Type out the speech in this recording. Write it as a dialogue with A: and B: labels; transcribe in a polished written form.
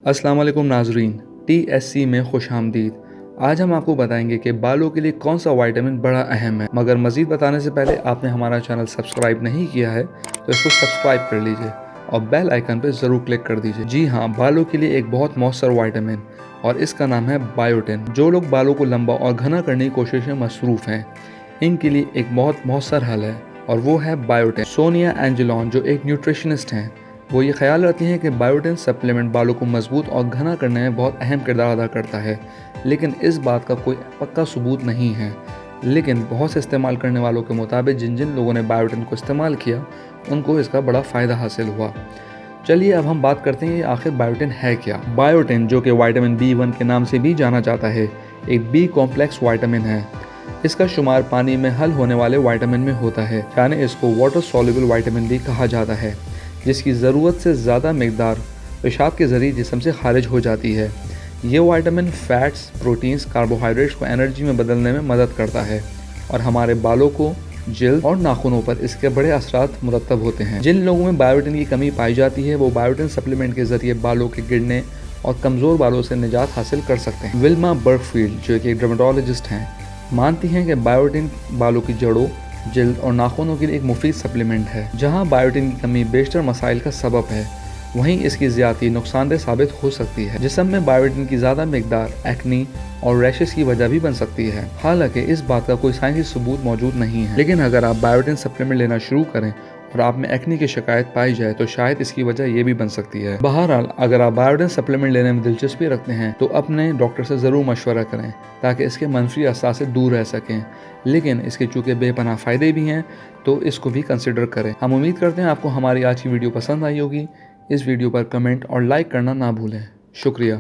A: अस्सलाम वालेकुम नाजरीन, TSC में खुश आमदीद। आज हम आपको बताएंगे कि बालों के लिए कौन सा विटामिन बड़ा अहम है। मगर मज़ीद बताने से पहले आपने हमारा चैनल सब्सक्राइब नहीं किया है तो इसको सब्सक्राइब कर लीजिए और बेल आइकन पर ज़रूर क्लिक कर दीजिए। जी हाँ, बालों के लिए एक बहुत मौसर विटामिन और इसका नाम है बायोटिन। जो लोग बालों को लंबा और घना करने की कोशिश में मसरूफ़ हैं, इनके लिए एक बहुत मौसर हल है और वो है बायोटिन। सोनिया एंजेलॉन जो एक न्यूट्रिशनिस्ट हैं, वो ये ख्याल रखती हैं कि बायोटिन सप्लीमेंट बालों को मजबूत और घना करने में बहुत अहम किरदार अदा करता है, लेकिन इस बात का कोई पक्का सबूत नहीं है। लेकिन बहुत से इस्तेमाल करने वालों के मुताबिक जिन जिन लोगों ने बायोटिन को इस्तेमाल किया, उनको इसका बड़ा फ़ायदा हासिल हुआ। चलिए अब हम बात करते हैं आखिर बायोटिन है क्या। बायोटिन, जो कि विटामिन B1 के नाम से भी जाना जाता है, एक बी कॉम्प्लेक्स विटामिन है। इसका शुमार पानी में हल होने वाले विटामिन में होता है, यानी इसको वाटर सॉल्युबल विटामिन भी कहा जाता है, जिसकी ज़रूरत से ज़्यादा मकदार पेशाब के ज़रिए जिस्म से खारिज हो जाती है। ये विटामिन फैट्स, प्रोटीन्स, कार्बोहाइड्रेट्स को एनर्जी में बदलने में मदद करता है और हमारे बालों को, जल्द और नाखूनों पर इसके बड़े असरात मुरतब होते हैं। जिन लोगों में बायोटिन की कमी पाई जाती है, वो बायोटिन सप्लीमेंट के ज़रिए बालों के गिरने और कमज़ोर बालों से निजात हासिल कर सकते हैं। विल्मा बर्कफील्ड, जो कि एक डर्मेटोलॉजिस्ट हैं, मानती हैं कि बायोटिन बालों की जड़ों, जल्द और नाखूनों के लिए एक मुफीद सप्लीमेंट है। जहां बायोटिन की कमी बेशतर मसाइल का सबब है, वहीं इसकी ज़्यादती नुकसानदेह साबित हो सकती है। जिस्म में बायोटिन की ज़्यादा मकदार एक्नी और रैशेस की वजह भी बन सकती है। हालांकि इस बात का कोई साइंसी सबूत मौजूद नहीं है, लेकिन अगर आप बायोटिन सप्लीमेंट लेना शुरू करें और आप में एक्नी की शिकायत पाई जाए तो शायद इसकी वजह ये भी बन सकती है। बहरहाल, अगर आप बायोटिन सप्लीमेंट लेने में दिलचस्पी रखते हैं तो अपने डॉक्टर से ज़रूर मशवरा करें ताकि इसके मनफी असर से दूर रह सकें। लेकिन इसके चूँकि बेपनाह फ़ायदे भी हैं तो इसको भी कंसिडर करें। हम उम्मीद करते हैं आपको हमारी आज की वीडियो पसंद आई होगी। इस वीडियो पर कमेंट और लाइक करना ना भूलें। शुक्रिया।